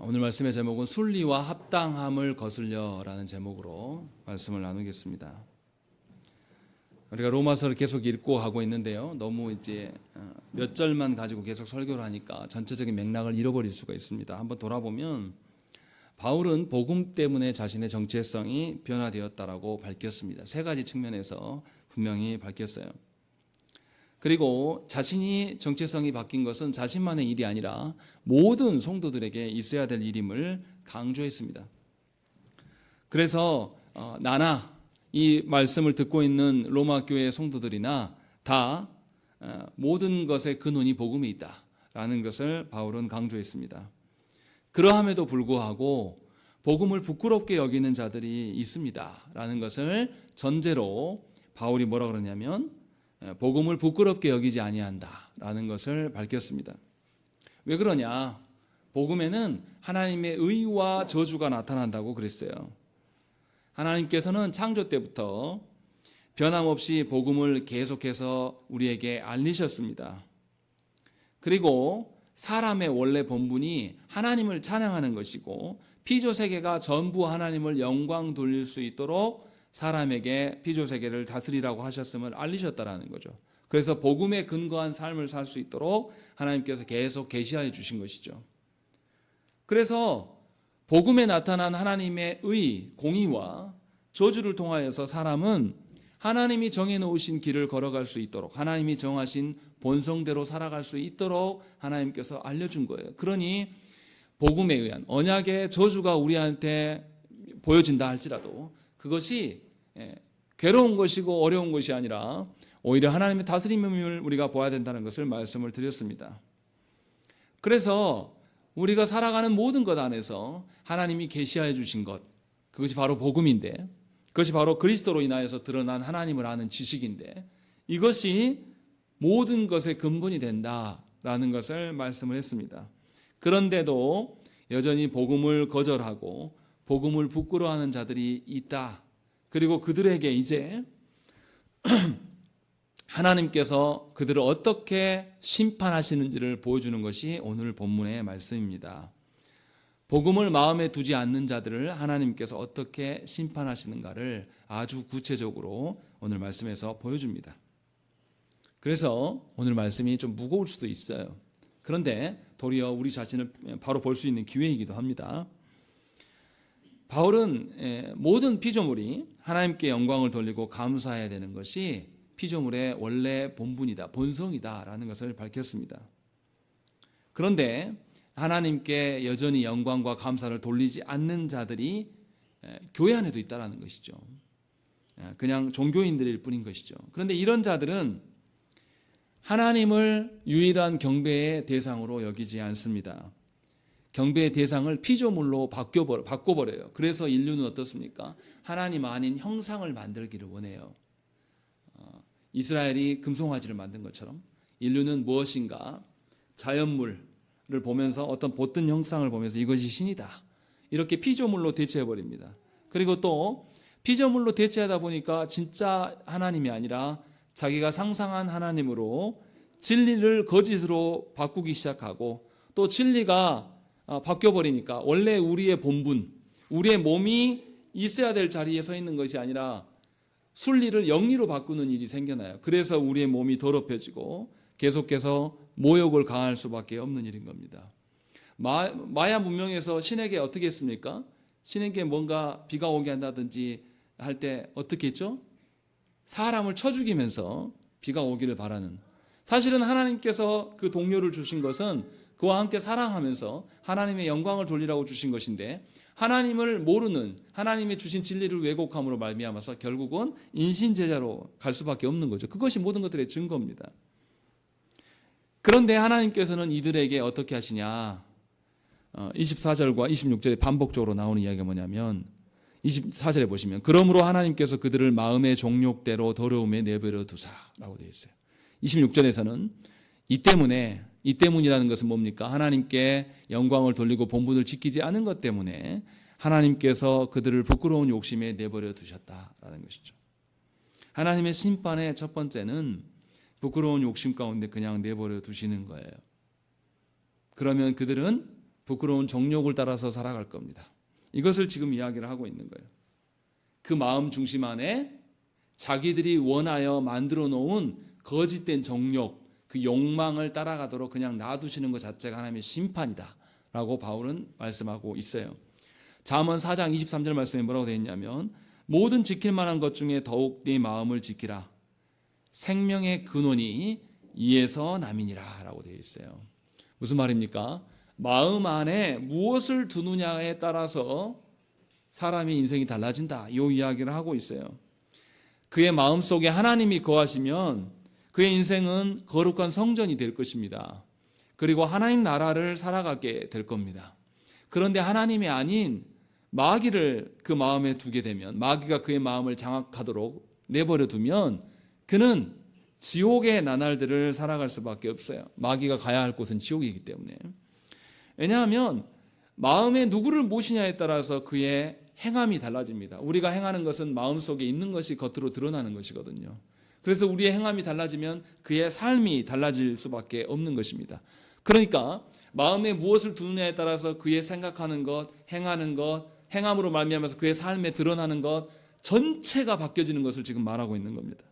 오늘 말씀의 제목은 순리와 합당함을 거슬려라는 제목으로 말씀을 나누겠습니다. 우리가 로마서를 계속 읽고 하고 있는데요. 너무 이제 몇 절만 가지고 계속 설교를 하니까 전체적인 맥락을 잃어버릴 수가 있습니다. 한번 돌아보면 바울은 복음 때문에 자신의 정체성이 변화되었다라고 밝혔습니다. 세 가지 측면에서 분명히 밝혔어요. 그리고 자신이 정체성이 바뀐 것은 자신만의 일이 아니라 모든 성도들에게 있어야 될 일임을 강조했습니다. 그래서 나나 이 말씀을 듣고 있는 로마 교회 성도들이나 다 모든 것의 근원이 복음에 있다라는 것을 바울은 강조했습니다. 그러함에도 불구하고 복음을 부끄럽게 여기는 자들이 있습니다라는 것을 전제로 바울이 뭐라 그러냐면 복음을 부끄럽게 여기지 아니한다라는 것을 밝혔습니다. 왜 그러냐? 복음에는 하나님의 의와 저주가 나타난다고 그랬어요. 하나님께서는 창조 때부터 변함없이 복음을 계속해서 우리에게 알리셨습니다. 그리고 사람의 원래 본분이 하나님을 찬양하는 것이고 피조세계가 전부 하나님을 영광 돌릴 수 있도록 사람에게 피조세계를 다스리라고 하셨음을 알리셨다라는 거죠. 그래서 복음에 근거한 삶을 살 수 있도록 하나님께서 계속 계시하여 주신 것이죠. 그래서 복음에 나타난 하나님의 의, 공의와 저주를 통하여서 사람은 하나님이 정해놓으신 길을 걸어갈 수 있도록 하나님이 정하신 본성대로 살아갈 수 있도록 하나님께서 알려준 거예요. 그러니 복음에 의한 언약의 저주가 우리한테 보여진다 할지라도 그것이 괴로운 것이고 어려운 것이 아니라 오히려 하나님의 다스림을 우리가 보아야 된다는 것을 말씀을 드렸습니다. 그래서 우리가 살아가는 모든 것 안에서 하나님이 계시하여 주신 것, 그것이 바로 복음인데, 그것이 바로 그리스도로 인하여서 드러난 하나님을 아는 지식인데, 이것이 모든 것의 근본이 된다라는 것을 말씀을 했습니다. 그런데도 여전히 복음을 거절하고 복음을 부끄러워하는 자들이 있다. 그리고 그들에게 이제 하나님께서 그들을 어떻게 심판하시는지를 보여주는 것이 오늘 본문의 말씀입니다. 복음을 마음에 두지 않는 자들을 하나님께서 어떻게 심판하시는가를 아주 구체적으로 오늘 말씀에서 보여줍니다. 그래서 오늘 말씀이 좀 무거울 수도 있어요. 그런데 도리어 우리 자신을 바로 볼 수 있는 기회이기도 합니다. 바울은 모든 피조물이 하나님께 영광을 돌리고 감사해야 되는 것이 피조물의 원래 본분이다, 본성이다라는 것을 밝혔습니다. 그런데 하나님께 여전히 영광과 감사를 돌리지 않는 자들이 교회 안에도 있다라는 것이죠. 그냥 종교인들일 뿐인 것이죠. 그런데 이런 자들은 하나님을 유일한 경배의 대상으로 여기지 않습니다. 경배의 대상을 피조물로 바꿔버려요. 그래서 인류는 어떻습니까? 하나님 아닌 형상을 만들기를 원해요. 이스라엘이 금송아지를 만든 것처럼 인류는 무엇인가 자연물을 보면서 어떤 보튼 형상을 보면서 이것이 신이다. 이렇게 피조물로 대체해버립니다. 그리고 또 피조물로 대체하다 보니까 진짜 하나님이 아니라 자기가 상상한 하나님으로 진리를 거짓으로 바꾸기 시작하고 또 진리가 바뀌어버리니까 원래 우리의 본분, 우리의 몸이 있어야 될 자리에 서 있는 것이 아니라 순리를 영리로 바꾸는 일이 생겨나요. 그래서 우리의 몸이 더럽혀지고 계속해서 모욕을 가할 수밖에 없는 일인 겁니다. 마야 문명에서 신에게 어떻게 했습니까? 신에게 뭔가 비가 오게 한다든지 할 때 어떻게 했죠? 사람을 쳐 죽이면서 비가 오기를 바라는. 사실은 하나님께서 그 동료를 주신 것은 그와 함께 사랑하면서 하나님의 영광을 돌리라고 주신 것인데 하나님을 모르는 하나님의 주신 진리를 왜곡함으로 말미암아서 결국은 인신제자로 갈 수밖에 없는 거죠. 그것이 모든 것들의 증거입니다. 그런데 하나님께서는 이들에게 어떻게 하시냐? 24절과 26절에 반복적으로 나오는 이야기가 뭐냐면 24절에 보시면 그러므로 하나님께서 그들을 마음의 종욕대로 더러움에 내버려 두사라고 되어 있어요. 26절에서는 이 때문이라는 것은 뭡니까? 하나님께 영광을 돌리고 본분을 지키지 않은 것 때문에 하나님께서 그들을 부끄러운 욕심에 내버려 두셨다라는 것이죠. 하나님의 심판의 첫 번째는 부끄러운 욕심 가운데 그냥 내버려 두시는 거예요. 그러면 그들은 부끄러운 정욕을 따라서 살아갈 겁니다. 이것을 지금 이야기를 하고 있는 거예요. 그 마음 중심 안에 자기들이 원하여 만들어 놓은 거짓된 정욕, 그 욕망을 따라가도록 그냥 놔두시는 것 자체가 하나님의 심판이다 라고 바울은 말씀하고 있어요. 잠언 4장 23절 말씀에 뭐라고 되어 있냐면 모든 지킬 만한 것 중에 더욱 네 마음을 지키라. 생명의 근원이 이에서 남이니라 라고 되어 있어요. 무슨 말입니까? 마음 안에 무엇을 두느냐에 따라서 사람의 인생이 달라진다. 이 이야기를 하고 있어요. 그의 마음속에 하나님이 거하시면 그의 인생은 거룩한 성전이 될 것입니다. 그리고 하나님 나라를 살아가게 될 겁니다. 그런데 하나님이 아닌 마귀를 그 마음에 두게 되면, 마귀가 그의 마음을 장악하도록 내버려 두면 그는 지옥의 나날들을 살아갈 수밖에 없어요. 마귀가 가야 할 곳은 지옥이기 때문에. 왜냐하면 마음에 누구를 모시냐에 따라서 그의 행함이 달라집니다. 우리가 행하는 것은 마음속에 있는 것이 겉으로 드러나는 것이거든요. 그래서 우리의 행함이 달라지면 그의 삶이 달라질 수밖에 없는 것입니다. 그러니까 마음에 무엇을 두느냐에 따라서 그의 생각하는 것, 행하는 것, 행함으로 말미암아서 그의 삶에 드러나는 것 전체가 바뀌어지는 것을 지금 말하고 있는 겁니다.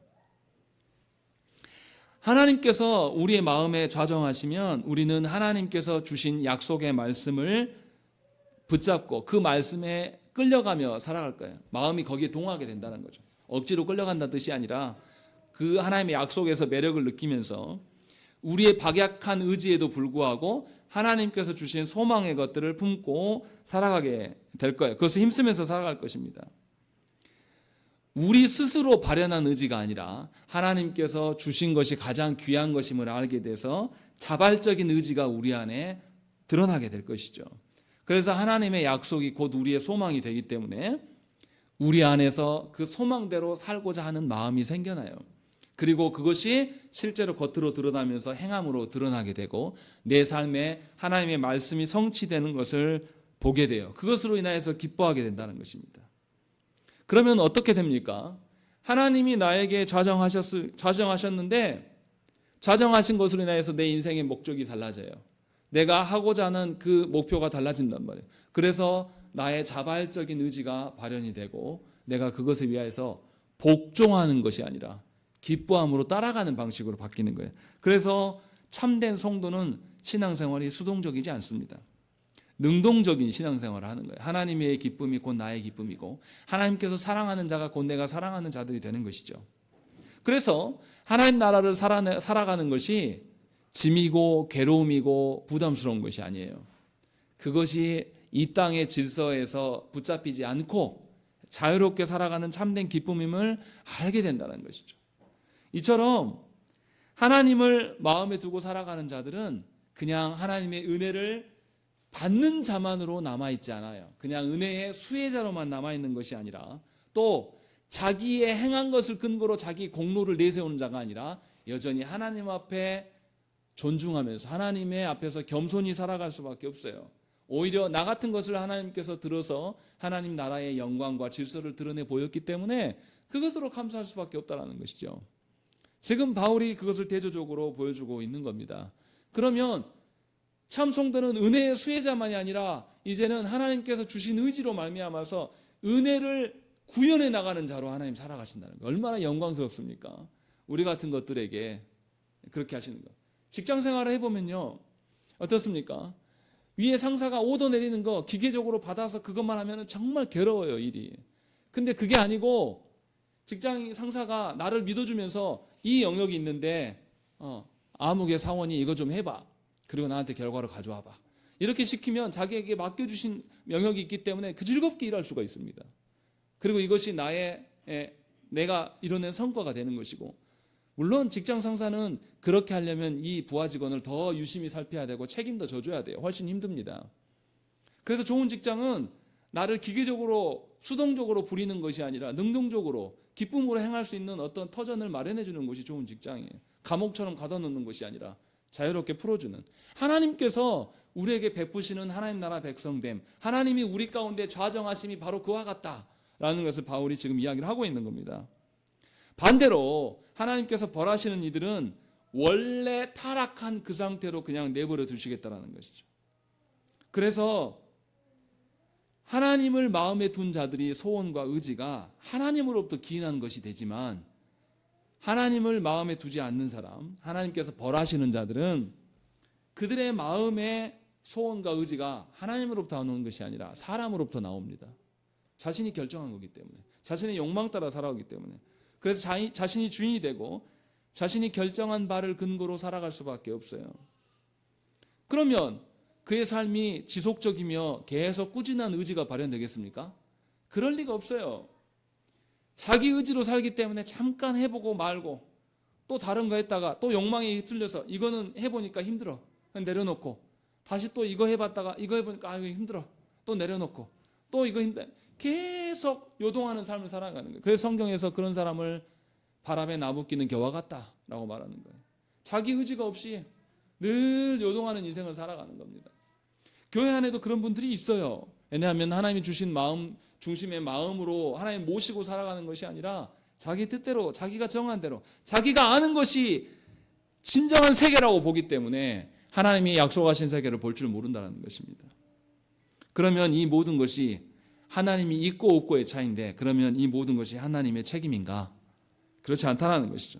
하나님께서 우리의 마음에 좌정하시면 우리는 하나님께서 주신 약속의 말씀을 붙잡고 그 말씀에 끌려가며 살아갈 거예요. 마음이 거기에 동하게 된다는 거죠. 억지로 끌려간다는 뜻이 아니라 그 하나님의 약속에서 매력을 느끼면서 우리의 박약한 의지에도 불구하고 하나님께서 주신 소망의 것들을 품고 살아가게 될 거예요. 그것을 힘쓰면서 살아갈 것입니다. 우리 스스로 발현한 의지가 아니라 하나님께서 주신 것이 가장 귀한 것임을 알게 돼서 자발적인 의지가 우리 안에 드러나게 될 것이죠. 그래서 하나님의 약속이 곧 우리의 소망이 되기 때문에 우리 안에서 그 소망대로 살고자 하는 마음이 생겨나요. 그리고 그것이 실제로 겉으로 드러나면서 행함으로 드러나게 되고 내 삶에 하나님의 말씀이 성취되는 것을 보게 돼요. 그것으로 인하여서 기뻐하게 된다는 것입니다. 그러면 어떻게 됩니까? 하나님이 나에게 좌정하셨는데 좌정하신 것으로 인하여서 내 인생의 목적이 달라져요. 내가 하고자 하는 그 목표가 달라진단 말이에요. 그래서 나의 자발적인 의지가 발현이 되고 내가 그것을 위하여서 복종하는 것이 아니라 기뻐함으로 따라가는 방식으로 바뀌는 거예요. 그래서 참된 성도는 신앙생활이 수동적이지 않습니다. 능동적인 신앙생활을 하는 거예요. 하나님의 기쁨이 곧 나의 기쁨이고 하나님께서 사랑하는 자가 곧 내가 사랑하는 자들이 되는 것이죠. 그래서 하나님 나라를 살아가는 것이 짐이고 괴로움이고 부담스러운 것이 아니에요. 그것이 이 땅의 질서에서 붙잡히지 않고 자유롭게 살아가는 참된 기쁨임을 알게 된다는 것이죠. 이처럼 하나님을 마음에 두고 살아가는 자들은 그냥 하나님의 은혜를 받는 자만으로 남아있지 않아요. 그냥 은혜의 수혜자로만 남아있는 것이 아니라 또 자기의 행한 것을 근거로 자기 공로를 내세우는 자가 아니라 여전히 하나님 앞에 존중하면서 하나님의 앞에서 겸손히 살아갈 수밖에 없어요. 오히려 나 같은 것을 하나님께서 들어서 하나님 나라의 영광과 질서를 드러내 보였기 때문에 그것으로 감사할 수밖에 없다는 것이죠. 지금 바울이 그것을 대조적으로 보여주고 있는 겁니다. 그러면 참 성도는 은혜의 수혜자만이 아니라 이제는 하나님께서 주신 의지로 말미암아서 은혜를 구현해 나가는 자로 하나님 살아가신다는 거 얼마나 영광스럽습니까? 우리 같은 것들에게 그렇게 하시는 거. 직장 생활을 해보면요 어떻습니까? 위에 상사가 오더 내리는 거 기계적으로 받아서 그것만 하면 정말 괴로워요 일이. 근데 그게 아니고 직장 상사가 나를 믿어주면서 이 영역이 있는데 아무개 사원이 이거 좀 해봐. 그리고 나한테 결과를 가져와봐. 이렇게 시키면 자기에게 맡겨주신 영역이 있기 때문에 그 즐겁게 일할 수가 있습니다. 그리고 이것이 내가 이뤄낸 성과가 되는 것이고 물론 직장 상사는 그렇게 하려면 이 부하 직원을 더 유심히 살펴야 되고 책임도 져줘야 돼요. 훨씬 힘듭니다. 그래서 좋은 직장은 나를 기계적으로 수동적으로 부리는 것이 아니라 능동적으로 기쁨으로 행할 수 있는 어떤 터전을 마련해 주는 것이 좋은 직장이에요. 감옥처럼 가둬놓는 것이 아니라 자유롭게 풀어주는 하나님께서 우리에게 베푸시는 하나님 나라 백성됨 하나님이 우리 가운데 좌정하심이 바로 그와 같다라는 것을 바울이 지금 이야기를 하고 있는 겁니다. 반대로 하나님께서 벌하시는 이들은 원래 타락한 그 상태로 그냥 내버려 두시겠다라는 것이죠. 그래서 하나님을 마음에 둔 자들이 소원과 의지가 하나님으로부터 기인한 것이 되지만, 하나님을 마음에 두지 않는 사람, 하나님께서 벌하시는 자들은 그들의 마음의 소원과 의지가 하나님으로부터 나오는 것이 아니라 사람으로부터 나옵니다. 자신이 결정한 거기 때문에, 자신의 욕망 따라 살아오기 때문에. 그래서 자신이 주인이 되고 자신이 결정한 바를 근거로 살아갈 수밖에 없어요. 그러면 그의 삶이 지속적이며 계속 꾸준한 의지가 발현되겠습니까? 그럴 리가 없어요. 자기 의지로 살기 때문에 잠깐 해보고 말고 또 다른 거 했다가 또 욕망에 휩쓸려서 이거는 해보니까 힘들어, 내려놓고 다시 또 이거 해봤다가 이거 해보니까 이거 힘들어, 또 내려놓고 또 이거 힘들어, 계속 요동하는 삶을 살아가는 거예요. 그래서 성경에서 그런 사람을 바람에 나부끼는 겨와 같다라고 말하는 거예요. 자기 의지가 없이 늘 요동하는 인생을 살아가는 겁니다. 교회 안에도 그런 분들이 있어요. 왜냐하면 하나님이 주신 마음 중심의 마음으로 하나님 모시고 살아가는 것이 아니라 자기 뜻대로, 자기가 정한 대로, 자기가 아는 것이 진정한 세계라고 보기 때문에 하나님이 약속하신 세계를 볼 줄 모른다는 것입니다. 그러면 이 모든 것이 하나님이 있고 없고의 차이인데, 그러면 이 모든 것이 하나님의 책임인가? 그렇지 않다는 것이죠.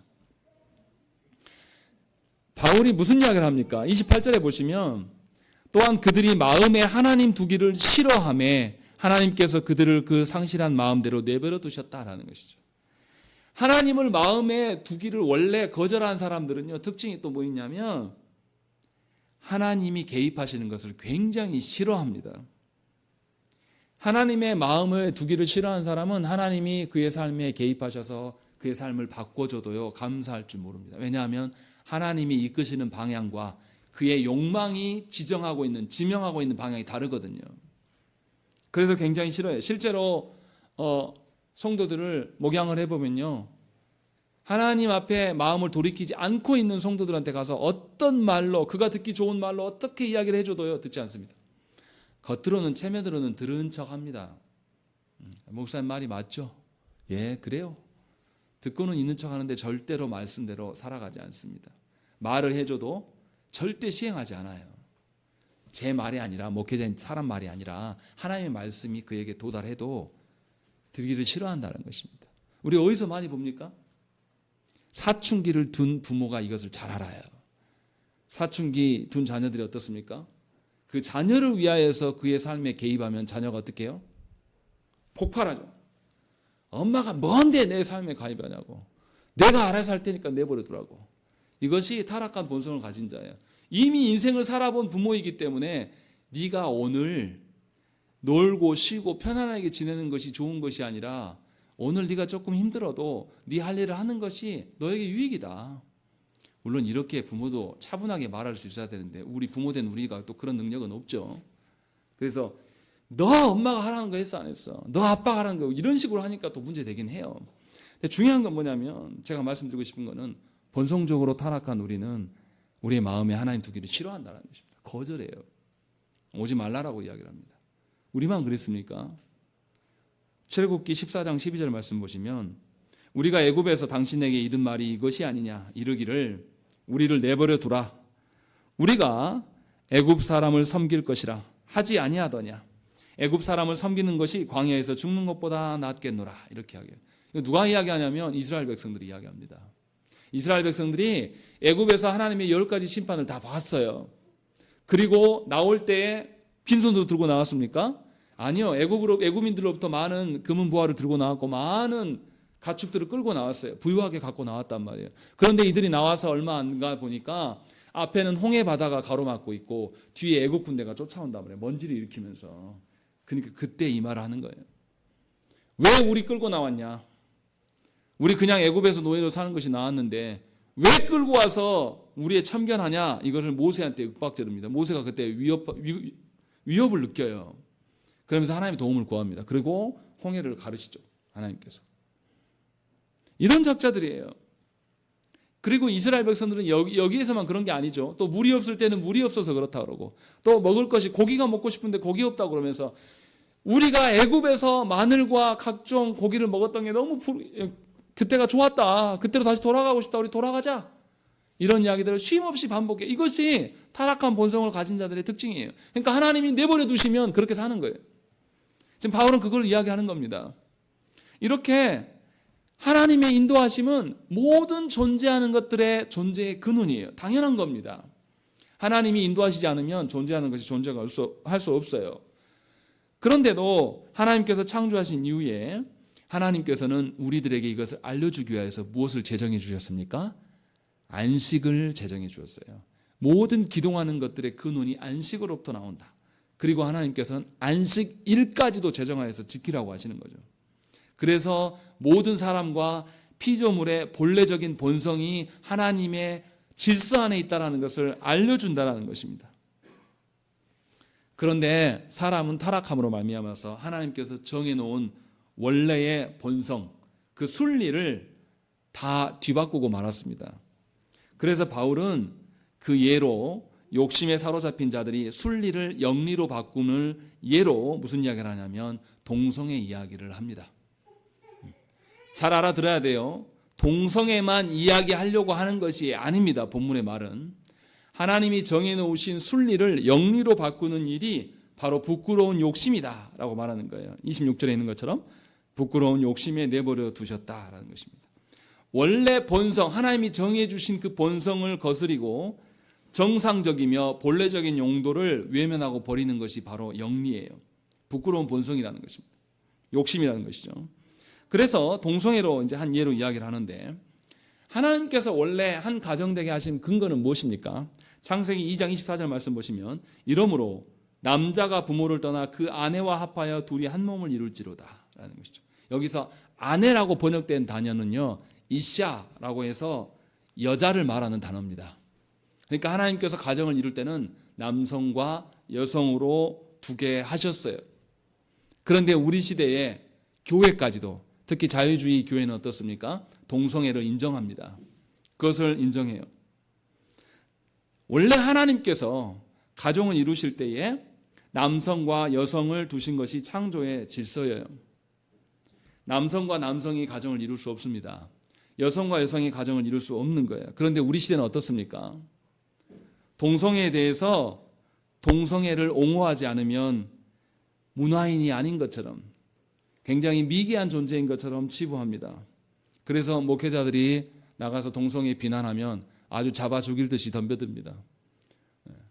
바울이 무슨 이야기를 합니까? 28절에 보시면, 또한 그들이 마음에 하나님 두기를 싫어하매 하나님께서 그들을 그 상실한 마음대로 내버려 두셨다라는 것이죠. 하나님을 마음에 두기를 원래 거절한 사람들은요, 특징이 또 뭐 있냐면 하나님이 개입하시는 것을 굉장히 싫어합니다. 하나님의 마음을 두기를 싫어하는 사람은 하나님이 그의 삶에 개입하셔서 그의 삶을 바꿔줘도요, 감사할 줄 모릅니다. 왜냐하면 하나님이 이끄시는 방향과 그의 욕망이 지명하고 있는 방향이 다르거든요. 그래서 굉장히 싫어해요. 실제로 성도들을 목양을 해보면요, 하나님 앞에 마음을 돌이키지 않고 있는 성도들한테 가서 어떤 말로, 그가 듣기 좋은 말로 어떻게 이야기를 해줘도요, 듣지 않습니다. 겉으로는, 체면으로는 들은 척합니다. 목사님 말이 맞죠? 예, 그래요. 듣고는 있는 척하는데 절대로 말씀대로 살아가지 않습니다. 말을 해줘도 절대 시행하지 않아요. 제 말이 아니라, 목회자인 사람 말이 아니라 하나님의 말씀이 그에게 도달해도 들기를 싫어한다는 것입니다. 우리 어디서 많이 봅니까? 사춘기를 둔 부모가 이것을 잘 알아요. 사춘기 둔 자녀들이 어떻습니까? 그 자녀를 위하여서 그의 삶에 개입하면 자녀가 어떻게 해요? 폭발하죠. 엄마가 뭔데 내 삶에 가입하냐고. 내가 알아서 할 테니까 내버려 두라고. 이것이 타락한 본성을 가진 자예요. 이미 인생을 살아본 부모이기 때문에 네가 오늘 놀고 쉬고 편안하게 지내는 것이 좋은 것이 아니라 오늘 네가 조금 힘들어도 네 할 일을 하는 것이 너에게 유익이다. 물론 이렇게 부모도 차분하게 말할 수 있어야 되는데 우리 부모된 우리가 또 그런 능력은 없죠. 그래서 너 엄마가 하라는 거 했어 안 했어? 너 아빠가 하라는 거, 이런 식으로 하니까 또 문제되긴 해요. 근데 중요한 건 뭐냐면, 제가 말씀드리고 싶은 거는 본성적으로 타락한 우리는 우리의 마음에 하나님 두기를 싫어한다는 것입니다. 거절해요. 오지 말라라고 이야기를 합니다. 우리만 그랬습니까? 출애굽기 14장 12절 말씀 보시면, 우리가 애굽에서 당신에게 이른 말이 이것이 아니냐, 이르기를 우리를 내버려 두라, 우리가 애굽 사람을 섬길 것이라 하지 아니하더냐. 애굽 사람을 섬기는 것이 광야에서 죽는 것보다 낫겠노라, 이렇게 하게요. 누가 이야기하냐면 이스라엘 백성들이 이야기합니다. 이스라엘 백성들이 애굽에서 하나님의 10가지 심판을 다 봤어요. 그리고 나올 때에 빈손으로 들고 나왔습니까? 아니요. 애굽인들로부터 많은 금은 보화를 들고 나왔고 많은 가축들을 끌고 나왔어요. 부유하게 갖고 나왔단 말이에요. 그런데 이들이 나와서 얼마 안 가 보니까 앞에는 홍해 바다가 가로막고 있고 뒤에 애굽 군대가 쫓아온단 말이에요. 먼지를 일으키면서. 그러니까 그때 이 말을 하는 거예요. 왜 우리 끌고 나왔냐? 우리 그냥 애굽에서 노예로 사는 것이 나았는데 왜 끌고 와서 우리의 참견하냐? 이것을 모세한테 윽박지릅니다. 모세가 그때 위협을 느껴요. 그러면서 하나님의 도움을 구합니다. 그리고 홍해를 가르시죠. 하나님께서. 이런 작자들이에요. 그리고 이스라엘 백성들은 여기에서만 그런 게 아니죠. 또 물이 없을 때는 물이 없어서 그렇다 그러고, 또 먹을 것이, 고기가 먹고 싶은데 고기 없다고 그러면서, 우리가 애굽에서 마늘과 각종 고기를 먹었던 게 너무 그때가 좋았다. 그때로 다시 돌아가고 싶다. 우리 돌아가자. 이런 이야기들을 쉼없이 반복해. 이것이 타락한 본성을 가진 자들의 특징이에요. 그러니까 하나님이 내버려 두시면 그렇게 사는 거예요. 지금 바울은 그걸 이야기하는 겁니다. 이렇게 하나님의 인도하심은 모든 존재하는 것들의 존재의 근원이에요. 당연한 겁니다. 하나님이 인도하시지 않으면 존재하는 것이 존재가 할 수 없어요. 그런데도 하나님께서 창조하신 이후에 하나님께서는 우리들에게 이것을 알려주기 위해서 무엇을 제정해 주셨습니까? 안식을 제정해 주었어요. 모든 기동하는 것들의 근원이 안식으로부터 나온다. 그리고 하나님께서는 안식일까지도 제정하여서 지키라고 하시는 거죠. 그래서 모든 사람과 피조물의 본래적인 본성이 하나님의 질서 안에 있다는 것을 알려준다는 것입니다. 그런데 사람은 타락함으로 말미암아서 하나님께서 정해놓은 원래의 본성, 그 순리를 다 뒤바꾸고 말았습니다. 그래서 바울은 그 예로 욕심에 사로잡힌 자들이 순리를 영리로 바꾸는 예로 무슨 이야기를 하냐면 동성애 이야기를 합니다. 잘 알아들어야 돼요. 동성애만 이야기하려고 하는 것이 아닙니다. 본문의 말은 하나님이 정해놓으신 순리를 영리로 바꾸는 일이 바로 부끄러운 욕심이다 라고 말하는 거예요. 26절에 있는 것처럼 부끄러운 욕심에 내버려 두셨다라는 것입니다. 원래 본성, 하나님이 정해주신 그 본성을 거스리고 정상적이며 본래적인 용도를 외면하고 버리는 것이 바로 영리예요. 부끄러운 본성이라는 것입니다. 욕심이라는 것이죠. 그래서 동성애로 이제 한 예로 이야기를 하는데 하나님께서 원래 한 가정 되게 하신 근거는 무엇입니까? 창세기 2장 24절 말씀 보시면 이러므로 남자가 부모를 떠나 그 아내와 합하여 둘이 한 몸을 이룰지로다 라는 것이죠. 여기서 아내라고 번역된 단어는요 이샤라고 해서 여자를 말하는 단어입니다. 그러니까 하나님께서 가정을 이룰 때는 남성과 여성으로 두게 하셨어요. 그런데 우리 시대에 교회까지도 특히 자유주의 교회는 어떻습니까? 동성애를 인정합니다. 그것을 인정해요. 원래 하나님께서 가정을 이루실 때에 남성과 여성을 두신 것이 창조의 질서예요. 남성과 남성이 가정을 이룰 수 없습니다. 여성과 여성이 가정을 이룰 수 없는 거예요. 그런데 우리 시대는 어떻습니까? 동성애에 대해서 동성애를 옹호하지 않으면 문화인이 아닌 것처럼 굉장히 미개한 존재인 것처럼 치부합니다. 그래서 목회자들이 나가서 동성애 비난하면 아주 잡아 죽일 듯이 덤벼듭니다.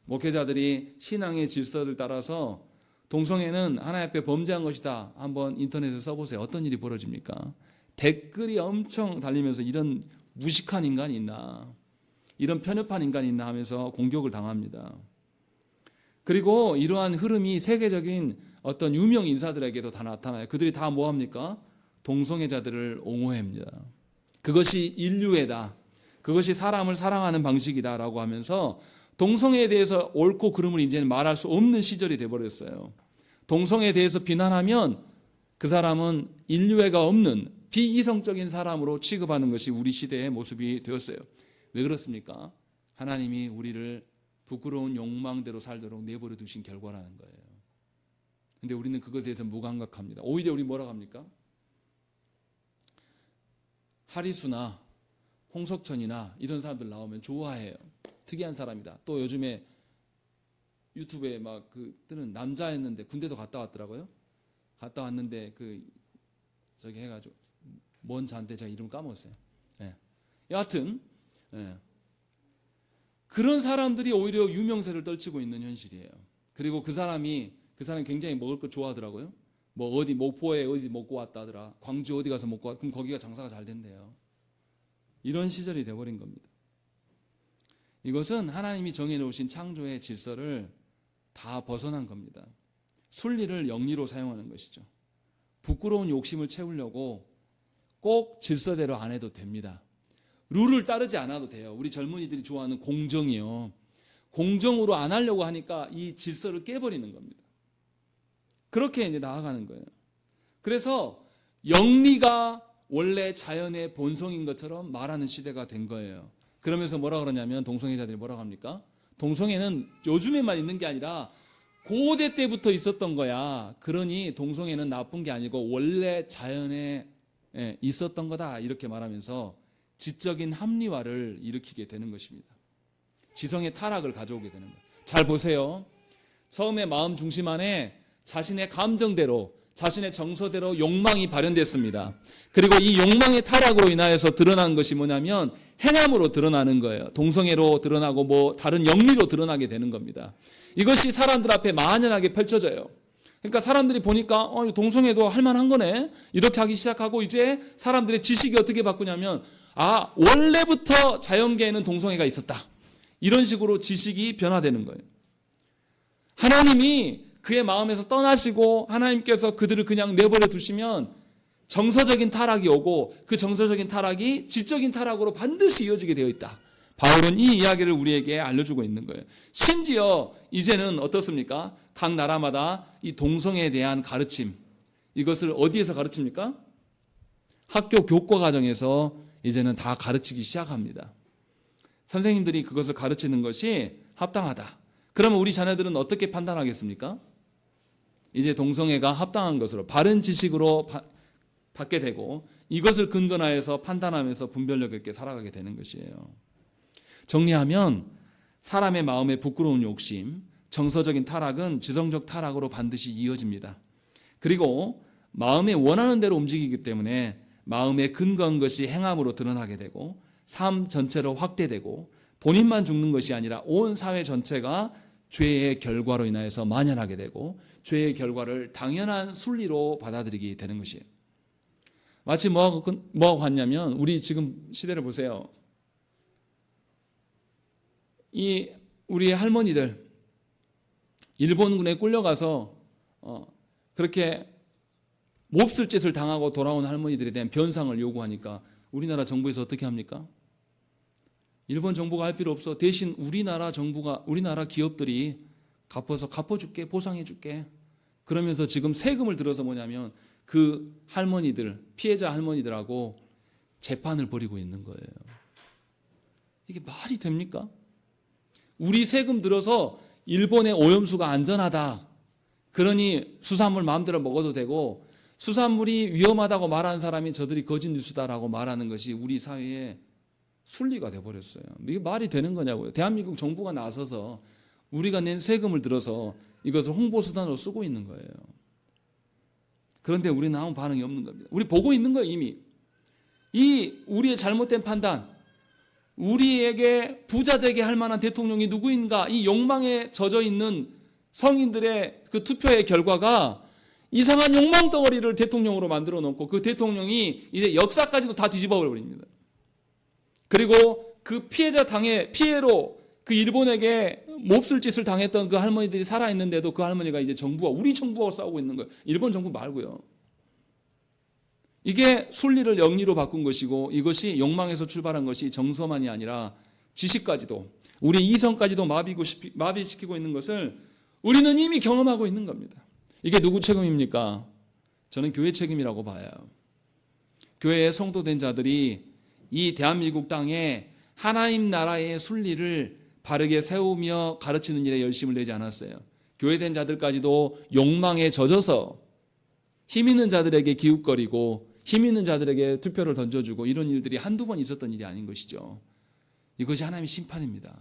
목회자들이 신앙의 질서를 따라서 동성애는 하나님 앞에 범죄한 것이다. 한번 인터넷에 써보세요. 어떤 일이 벌어집니까? 댓글이 엄청 달리면서 이런 무식한 인간이 있나, 이런 편협한 인간이 있나 하면서 공격을 당합니다. 그리고 이러한 흐름이 세계적인 어떤 유명 인사들에게도 다 나타나요. 그들이 다 뭐합니까? 동성애자들을 옹호합니다. 그것이 인류애다. 그것이 사람을 사랑하는 방식이다라고 하면서 동성애에 대해서 옳고 그름을 이제는 말할 수 없는 시절이 되어버렸어요. 동성애에 대해서 비난하면 그 사람은 인류애가 없는 비이성적인 사람으로 취급하는 것이 우리 시대의 모습이 되었어요. 왜 그렇습니까? 하나님이 우리를 부끄러운 욕망대로 살도록 내버려 두신 결과라는 거예요. 근데 우리는 그것에 대해서 무감각합니다. 오히려 우리 뭐라고 합니까? 하리수나 홍석천이나 이런 사람들 나오면 좋아해요. 특이한 사람이다. 또 요즘에 유튜브에 막 뜨는 남자였는데 군대도 갔다 왔더라고요. 갔다 왔는데 저기 해가지고 뭔 잔데 제가 이름 까먹었어요. 예. 여하튼 그런 사람들이 오히려 유명세를 떨치고 있는 현실이에요. 그리고 그 사람이 굉장히 먹을 거 좋아하더라고요. 뭐 어디 목포에 어디 먹고 왔다 하더라. 광주 어디 가서 먹고 왔. 그럼 거기가 장사가 잘 된대요. 이런 시절이 돼버린 겁니다. 이것은 하나님이 정해놓으신 창조의 질서를 다 벗어난 겁니다. 순리를 영리로 사용하는 것이죠. 부끄러운 욕심을 채우려고 꼭 질서대로 안 해도 됩니다. 룰을 따르지 않아도 돼요. 우리 젊은이들이 좋아하는 공정이요. 공정으로 안 하려고 하니까 이 질서를 깨버리는 겁니다. 그렇게 이제 나아가는 거예요. 그래서 영리가 원래 자연의 본성인 것처럼 말하는 시대가 된 거예요. 그러면서 뭐라 그러냐면 동성애자들이 뭐라고 합니까? 동성애는 요즘에만 있는 게 아니라 고대 때부터 있었던 거야. 그러니 동성애는 나쁜 게 아니고 원래 자연에 있었던 거다. 이렇게 말하면서 지적인 합리화를 일으키게 되는 것입니다. 지성의 타락을 가져오게 되는 거예요. 잘 보세요. 처음에 마음 중심 안에 자신의 감정대로, 자신의 정서대로 욕망이 발현됐습니다. 그리고 이 욕망의 타락으로 인하여서 드러난 것이 뭐냐면 행함으로 드러나는 거예요. 동성애로 드러나고 뭐 다른 영리로 드러나게 되는 겁니다. 이것이 사람들 앞에 만연하게 펼쳐져요. 그러니까 사람들이 보니까 동성애도 할 만한 거네. 이렇게 하기 시작하고 이제 사람들의 지식이 어떻게 바꾸냐면 원래부터 자연계에는 동성애가 있었다. 이런 식으로 지식이 변화되는 거예요. 하나님이 그의 마음에서 떠나시고 하나님께서 그들을 그냥 내버려 두시면 정서적인 타락이 오고 그 정서적인 타락이 지적인 타락으로 반드시 이어지게 되어 있다. 바울은 이 이야기를 우리에게 알려주고 있는 거예요. 심지어 이제는 어떻습니까? 각 나라마다 이 동성애에 대한 가르침, 이것을 어디에서 가르칩니까? 학교 교과 과정에서 이제는 다 가르치기 시작합니다. 선생님들이 그것을 가르치는 것이 합당하다. 그러면 우리 자녀들은 어떻게 판단하겠습니까? 이제 동성애가 합당한 것으로 바른 지식으로 받게 되고 이것을 근거하여서 판단하면서 분별력 있게 살아가게 되는 것이에요. 정리하면 사람의 마음에 부끄러운 욕심, 정서적인 타락은 지성적 타락으로 반드시 이어집니다. 그리고 마음에 원하는 대로 움직이기 때문에 마음에 근거한 것이 행함으로 드러나게 되고 삶 전체로 확대되고 본인만 죽는 것이 아니라 온 사회 전체가 죄의 결과로 인하여서 만연하게 되고 죄의 결과를 당연한 순리로 받아들이게 되는 것이에요. 마치 뭐하고 같냐면 우리 지금 시대를 보세요. 우리 할머니들 일본군에 끌려가서 그렇게 몹쓸 짓을 당하고 돌아온 할머니들에 대한 변상을 요구하니까 우리나라 정부에서 어떻게 합니까? 일본 정부가 할 필요 없어. 대신 우리나라 정부가, 우리나라 기업들이 갚아줄게, 보상해줄게. 그러면서 지금 세금을 들어서 뭐냐면 그 할머니들, 피해자 할머니들하고 재판을 벌이고 있는 거예요. 이게 말이 됩니까? 우리 세금 들어서 일본의 오염수가 안전하다. 그러니 수산물 마음대로 먹어도 되고 수산물이 위험하다고 말하는 사람이 저들이 거짓 뉴스다라고 말하는 것이 우리 사회의 순리가 돼버렸어요. 이게 말이 되는 거냐고요. 대한민국 정부가 나서서 우리가 낸 세금을 들어서 이것을 홍보수단으로 쓰고 있는 거예요. 그런데 우리는 아무 반응이 없는 겁니다. 우리 보고 있는 거예요. 이미. 우리의 잘못된 판단, 우리에게 부자 되게 할 만한 대통령이 누구인가, 이 욕망에 젖어 있는 성인들의 그 투표의 결과가 이상한 욕망 덩어리를 대통령으로 만들어 놓고 그 대통령이 이제 역사까지도 다 뒤집어 버립니다. 그리고 그 피해로 그 일본에게 몹쓸 짓을 당했던 그 할머니들이 살아있는데도 그 할머니가 이제 우리 정부와 싸우고 있는 거예요. 일본 정부 말고요. 이게 순리를 영리로 바꾼 것이고 이것이 욕망에서 출발한 것이 정서만이 아니라 지식까지도 우리 이성까지도 마비시키고 있는 것을 우리는 이미 경험하고 있는 겁니다. 이게 누구 책임입니까? 저는 교회 책임이라고 봐요. 교회의 성도된 자들이 이 대한민국 땅에 하나님 나라의 순리를 바르게 세우며 가르치는 일에 열심을 내지 않았어요. 교회된 자들까지도 욕망에 젖어서 힘 있는 자들에게 기웃거리고 힘 있는 자들에게 투표를 던져주고 이런 일들이 한두 번 있었던 일이 아닌 것이죠. 이것이 하나님의 심판입니다.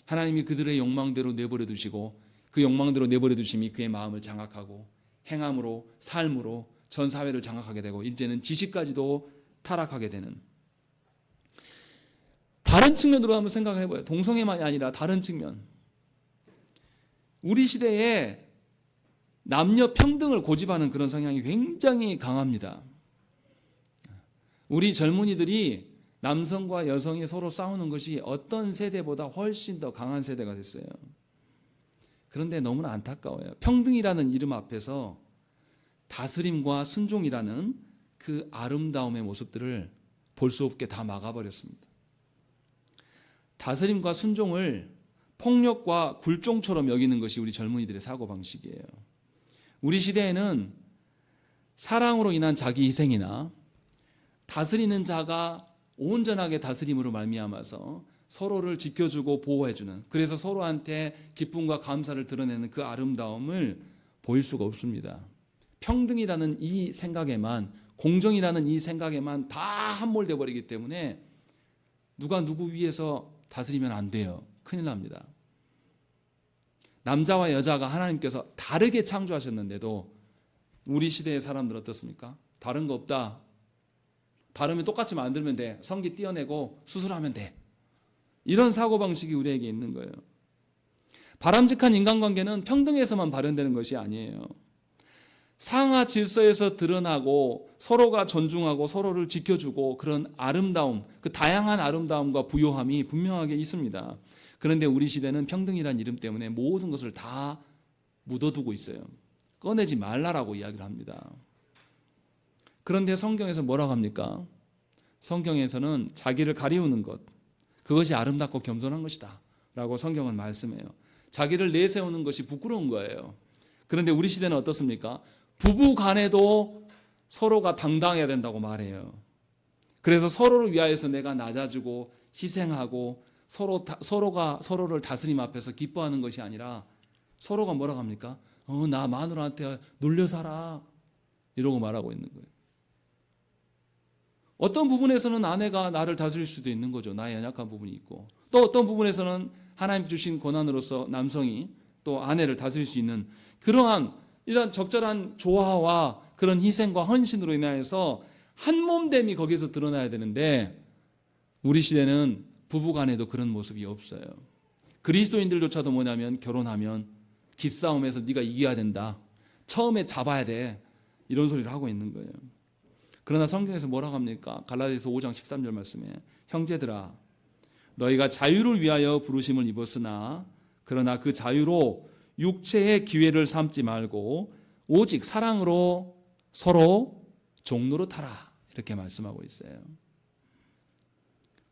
하나님이 그들의 욕망대로 내버려 두시고 그 욕망대로 내버려 두심이 그의 마음을 장악하고 행함으로 삶으로 전 사회를 장악하게 되고 이제는 지식까지도 타락하게 되는, 다른 측면으로 한번 생각을 해봐요. 동성애만이 아니라 다른 측면. 우리 시대에 남녀 평등을 고집하는 그런 성향이 굉장히 강합니다. 우리 젊은이들이 남성과 여성이 서로 싸우는 것이 어떤 세대보다 훨씬 더 강한 세대가 됐어요. 그런데 너무나 안타까워요. 평등이라는 이름 앞에서 다스림과 순종이라는 그 아름다움의 모습들을 볼 수 없게 다 막아버렸습니다. 다스림과 순종을 폭력과 굴종처럼 여기는 것이 우리 젊은이들의 사고방식이에요. 우리 시대에는 사랑으로 인한 자기 희생이나 다스리는 자가 온전하게 다스림으로 말미암아서 서로를 지켜주고 보호해주는, 그래서 서로한테 기쁨과 감사를 드러내는 그 아름다움을 보일 수가 없습니다. 평등이라는 이 생각에만 공정이라는 이 생각에만 다 함몰돼 버리기 때문에 누가 누구 위해서 다스리면 안 돼요. 큰일 납니다. 남자와 여자가 하나님께서 다르게 창조하셨는데도 우리 시대의 사람들 어떻습니까? 다른 거 없다. 다르면 똑같이 만들면 돼. 성기 떼어내고 수술하면 돼. 이런 사고방식이 우리에게 있는 거예요. 바람직한 인간관계는 평등에서만 발현되는 것이 아니에요. 상하 질서에서 드러나고 서로가 존중하고 서로를 지켜주고 그런 아름다움, 그 다양한 아름다움과 부요함이 분명하게 있습니다. 그런데 우리 시대는 평등이라는 이름 때문에 모든 것을 다 묻어두고 있어요. 꺼내지 말라라고 이야기를 합니다. 그런데 성경에서 뭐라고 합니까? 성경에서는 자기를 가리우는 것, 그것이 아름답고 겸손한 것이다 라고 성경은 말씀해요. 자기를 내세우는 것이 부끄러운 거예요. 그런데 우리 시대는 어떻습니까? 부부 간에도 서로가 당당해야 된다고 말해요. 그래서 서로를 위하여서 내가 낮아지고 희생하고 서로가 서로를 다스림 앞에서 기뻐하는 것이 아니라 서로가 뭐라고 합니까? 나 마누라한테 놀려 살아 이러고 말하고 있는 거예요. 어떤 부분에서는 아내가 나를 다스릴 수도 있는 거죠. 나의 연약한 부분이 있고 또 어떤 부분에서는 하나님 주신 권한으로서 남성이 또 아내를 다스릴 수 있는 그러한 이런 적절한 조화와 그런 희생과 헌신으로 인하여서 한 몸됨이 거기서 드러나야 되는데 우리 시대는 부부간에도 그런 모습이 없어요. 그리스도인들조차도 뭐냐면 결혼하면 기싸움에서 네가 이겨야 된다. 처음에 잡아야 돼. 이런 소리를 하고 있는 거예요. 그러나 성경에서 뭐라고 합니까? 갈라디아서 5장 13절 말씀에 형제들아 너희가 자유를 위하여 부르심을 입었으나 그러나 그 자유로 육체의 기회를 삼지 말고 오직 사랑으로 서로 종노릇하라 이렇게 말씀하고 있어요.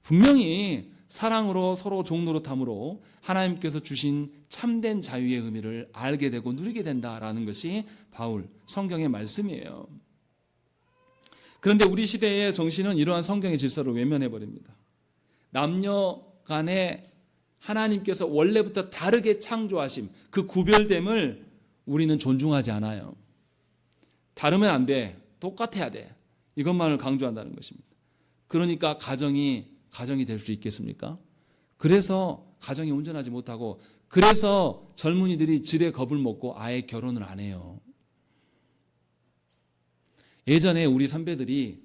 분명히 사랑으로 서로 종노릇함으로 하나님께서 주신 참된 자유의 의미를 알게 되고 누리게 된다라는 것이 바울 성경의 말씀이에요. 그런데 우리 시대의 정신은 이러한 성경의 질서를 외면해버립니다. 남녀 간에 하나님께서 원래부터 다르게 창조하심, 그 구별됨을 우리는 존중하지 않아요. 다르면 안 돼. 똑같아야 돼. 이것만을 강조한다는 것입니다. 그러니까 가정이 될 수 있겠습니까? 그래서 가정이 온전하지 못하고 그래서 젊은이들이 질의 겁을 먹고 아예 결혼을 안 해요. 예전에 우리 선배들이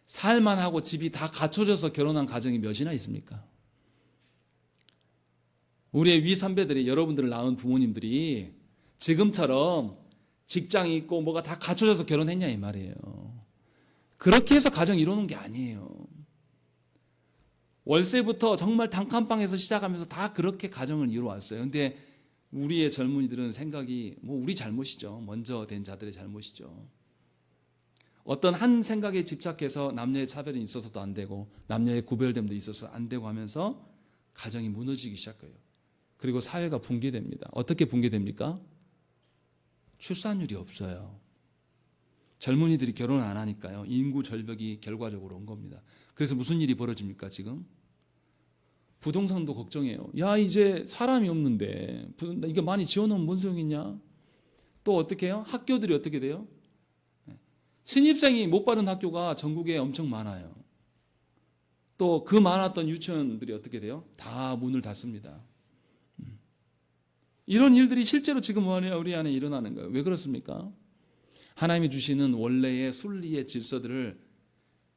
살만하고 집이 다 갖춰져서 결혼한 가정이 몇이나 있습니까? 우리의 위 선배들이 여러분들을 낳은 부모님들이 지금처럼 직장이 있고 뭐가 다 갖춰져서 결혼했냐 이 말이에요. 그렇게 해서 가정 이루는 게 아니에요. 월세부터 정말 단칸방에서 시작하면서 다 그렇게 가정을 이루어왔어요. 근데 우리의 젊은이들은 생각이 우리 잘못이죠. 먼저 된 자들의 잘못이죠. 어떤 한 생각에 집착해서 남녀의 차별이 있어서도 안 되고 남녀의 구별됨도 있어서 안 되고 하면서 가정이 무너지기 시작해요. 그리고 사회가 붕괴됩니다. 어떻게 붕괴됩니까? 출산율이 없어요. 젊은이들이 결혼을 안 하니까요. 인구 절벽이 결과적으로 온 겁니다. 그래서 무슨 일이 벌어집니까 지금? 부동산도 걱정해요. 야 이제 사람이 없는데 이거 많이 지어놓으면 뭔 소용이냐? 또 어떻게 해요? 학교들이 어떻게 돼요? 신입생이 못 받은 학교가 전국에 엄청 많아요. 또 그 많았던 유치원들이 어떻게 돼요? 다 문을 닫습니다. 이런 일들이 실제로 지금 우리 안에 일어나는 거예요. 왜 그렇습니까? 하나님이 주시는 원래의 순리의 질서들을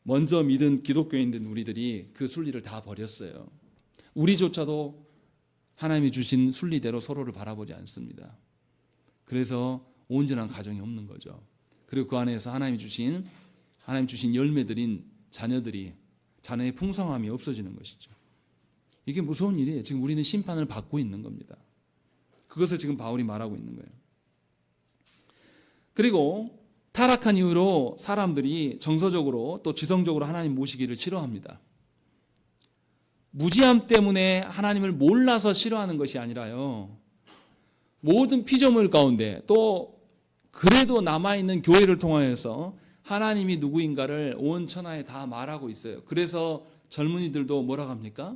먼저 믿은 기독교인들 우리들이 그 순리를 다 버렸어요. 우리조차도 하나님이 주신 순리대로 서로를 바라보지 않습니다. 그래서 온전한 가정이 없는 거죠. 그리고 그 안에서 하나님 주신 열매들인 자녀의 풍성함이 없어지는 것이죠. 이게 무서운 일이에요. 지금 우리는 심판을 받고 있는 겁니다. 그것을 지금 바울이 말하고 있는 거예요. 그리고 타락한 이후로 사람들이 정서적으로 또 지성적으로 하나님 모시기를 싫어합니다. 무지함 때문에 하나님을 몰라서 싫어하는 것이 아니라요. 모든 피조물 가운데 또 그래도 남아있는 교회를 통하여서 하나님이 누구인가를 온 천하에 다 말하고 있어요. 그래서 젊은이들도 뭐라고 합니까?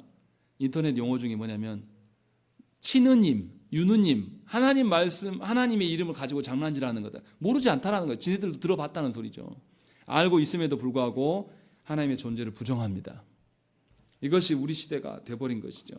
인터넷 용어 중에 뭐냐면 친느님, 유느님, 하나님의 이름을 가지고 장난질하는 거다. 모르지 않다라는 거예요. 지네들도 들어봤다는 소리죠. 알고 있음에도 불구하고 하나님의 존재를 부정합니다. 이것이 우리 시대가 돼버린 것이죠.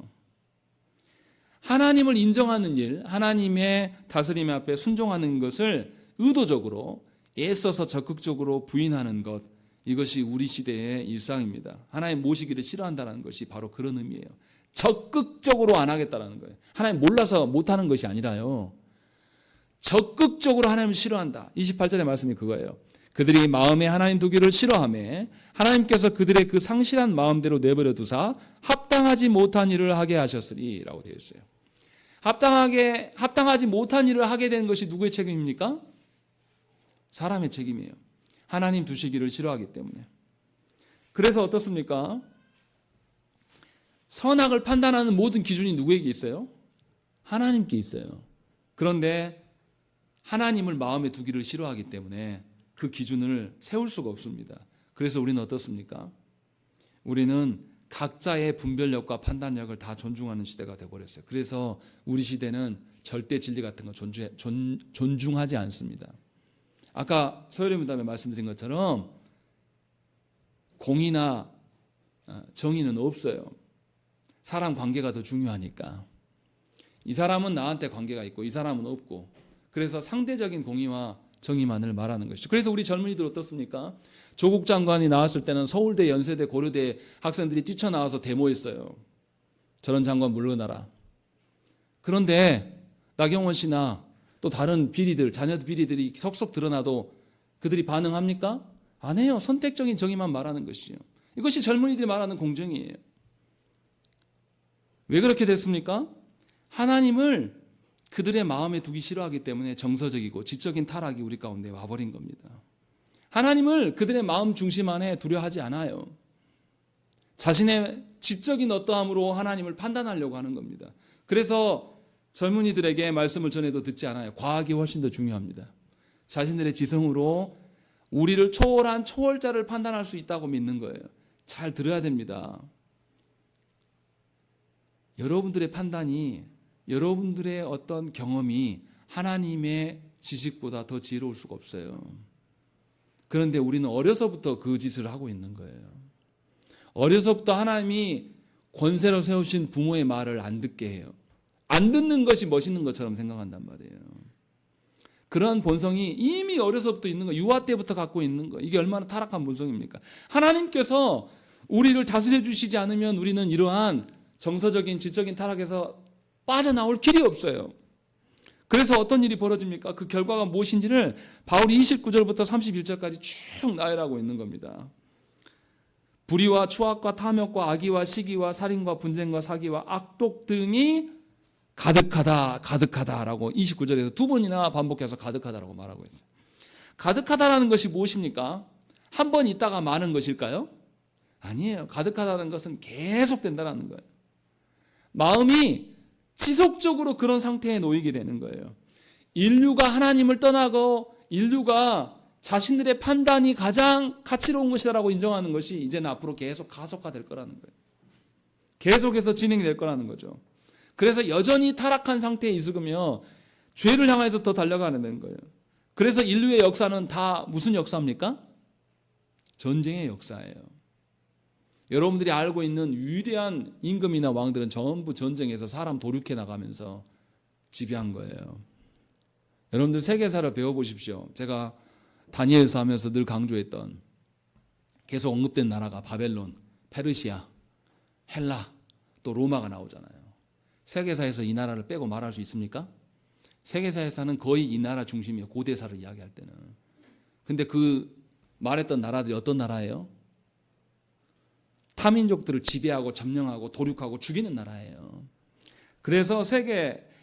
하나님을 인정하는 일, 하나님의 다스림 앞에 순종하는 것을 의도적으로 애써서 적극적으로 부인하는 것, 이것이 우리 시대의 일상입니다. 하나님 모시기를 싫어한다는 것이 바로 그런 의미예요. 적극적으로 안 하겠다는 거예요. 하나님 몰라서 못하는 것이 아니라요. 적극적으로 하나님을 싫어한다. 28절의 말씀이 그거예요. 그들이 마음에 하나님 두기를 싫어하며 하나님께서 그들의 그 상실한 마음대로 내버려 두사 합당하지 못한 일을 하게 하셨으리 라고 되어 있어요. 합당하지 못한 일을 하게 되는 것이 누구의 책임입니까? 사람의 책임이에요. 하나님 두시기를 싫어하기 때문에. 그래서 어떻습니까? 선악을 판단하는 모든 기준이 누구에게 있어요? 하나님께 있어요. 그런데 하나님을 마음에 두기를 싫어하기 때문에 그 기준을 세울 수가 없습니다. 그래서 우리는 어떻습니까? 우리는 각자의 분별력과 판단력을 다 존중하는 시대가 되어버렸어요. 그래서 우리 시대는 절대 진리 같은 거 존중하지 않습니다. 아까 서열의 말씀드린 것처럼 공의나 정의는 없어요. 사람 관계가 더 중요하니까. 이 사람은 나한테 관계가 있고 이 사람은 없고, 그래서 상대적인 공의와 정의만을 말하는 것이죠. 그래서 우리 젊은이들 어떻습니까? 조국 장관이 나왔을 때는 서울대, 연세대, 고려대 학생들이 뛰쳐나와서 데모했어요. 저런 장관 물러나라. 그런데 나경원 씨나 또 다른 비리들, 자녀 비리들이 속속 드러나도 그들이 반응합니까? 안 해요. 선택적인 정의만 말하는 것이죠. 이것이 젊은이들이 말하는 공정이에요. 왜 그렇게 됐습니까? 하나님을 그들의 마음에 두기 싫어하기 때문에 정서적이고 지적인 타락이 우리 가운데 와버린 겁니다. 하나님을 그들의 마음 중심 안에 두려 하지 않아요. 자신의 지적인 어떠함으로 하나님을 판단하려고 하는 겁니다. 그래서 젊은이들에게 말씀을 전해도 듣지 않아요. 과학이 훨씬 더 중요합니다. 자신들의 지성으로 우리를 초월한 초월자를 판단할 수 있다고 믿는 거예요. 잘 들어야 됩니다. 여러분들의 판단이, 여러분들의 어떤 경험이 하나님의 지식보다 더 지혜로울 수가 없어요. 그런데 우리는 어려서부터 그 짓을 하고 있는 거예요. 어려서부터 하나님이 권세로 세우신 부모의 말을 안 듣게 해요. 안 듣는 것이 멋있는 것처럼 생각한단 말이에요. 그런 본성이 이미 어려서부터 있는 거, 유아 때부터 갖고 있는 거, 이게 얼마나 타락한 본성입니까? 하나님께서 우리를 다스려 주시지 않으면 우리는 이러한 정서적인 지적인 타락에서 빠져나올 길이 없어요. 그래서 어떤 일이 벌어집니까? 그 결과가 무엇인지를 바울이 29절부터 31절까지 쭉 나열하고 있는 겁니다. 불의와 추악과 탐욕과 악의와 시기와 살인과 분쟁과 사기와 악독 등이 가득하다라고 29절에서 두 번이나 반복해서 가득하다라고 말하고 있어요. 가득하다라는 것이 무엇입니까? 한 번 있다가 많은 것일까요? 아니에요. 가득하다는 것은 계속 된다는 거예요. 마음이 지속적으로 그런 상태에 놓이게 되는 거예요. 인류가 하나님을 떠나고 인류가 자신들의 판단이 가장 가치로운 것이라고 인정하는 것이 이제는 앞으로 계속 가속화될 거라는 거예요. 계속해서 진행될 거라는 거죠. 그래서 여전히 타락한 상태에 있으며 죄를 향해서 더 달려가는 거예요. 그래서 인류의 역사는 다 무슨 역사입니까? 전쟁의 역사예요. 여러분들이 알고 있는 위대한 임금이나 왕들은 전부 전쟁에서 사람 도륙해 나가면서 지배한 거예요. 여러분들 세계사를 배워보십시오. 제가 다니엘서 하면서 늘 강조했던, 계속 언급된 나라가 바벨론, 페르시아, 헬라, 또 로마가 나오잖아요. 세계사에서 이 나라를 빼고 말할 수 있습니까? 세계사에서는 거의 이 나라 중심이에요. 고대사를 이야기할 때는. 근데 그 말했던 나라들이 어떤 나라예요? 타민족들을 지배하고 점령하고 도륙하고 죽이는 나라예요. 그래서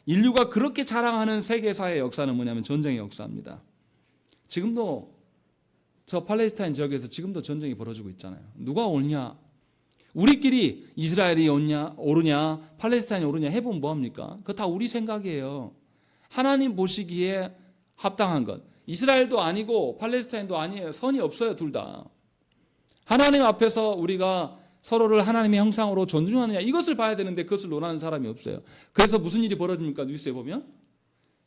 인류가 그렇게 자랑하는 세계사의 역사는 뭐냐면 전쟁의 역사입니다. 지금도 저 팔레스타인 지역에서 지금도 전쟁이 벌어지고 있잖아요. 누가 옳냐? 우리끼리 이스라엘이 오르냐 팔레스타인이 오르냐 해보면 뭐합니까? 그거 다 우리 생각이에요. 하나님 보시기에 합당한 것. 이스라엘도 아니고 팔레스타인도 아니에요. 선이 없어요. 둘 다. 하나님 앞에서 우리가 서로를 하나님의 형상으로 존중하느냐, 이것을 봐야 되는데 그것을 논하는 사람이 없어요. 그래서 무슨 일이 벌어집니까? 뉴스에 보면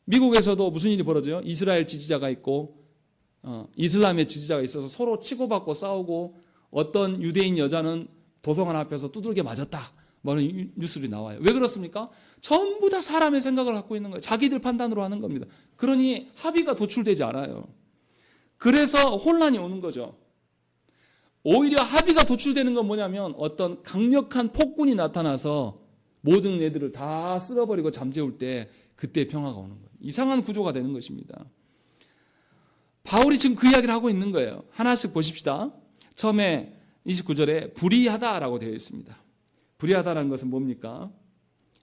미국에서도 무슨 일이 벌어져요? 이스라엘 지지자가 있고 이슬람의 지지자가 있어서 서로 치고받고 싸우고 어떤 유대인 여자는 도서관 앞에서 두들겨 맞았다. 뭐 이런 뉴스들이 나와요. 왜 그렇습니까? 전부 다 사람의 생각을 갖고 있는 거예요. 자기들 판단으로 하는 겁니다. 그러니 합의가 도출되지 않아요. 그래서 혼란이 오는 거죠. 오히려 합의가 도출되는 건 뭐냐면 어떤 강력한 폭군이 나타나서 모든 애들을 다 쓸어버리고 잠재울 때 그때 평화가 오는 거예요. 이상한 구조가 되는 것입니다. 바울이 지금 그 이야기를 하고 있는 거예요. 하나씩 보십시다. 처음에 29절에 불의하다라고 되어 있습니다. 불의하다라는 것은 뭡니까?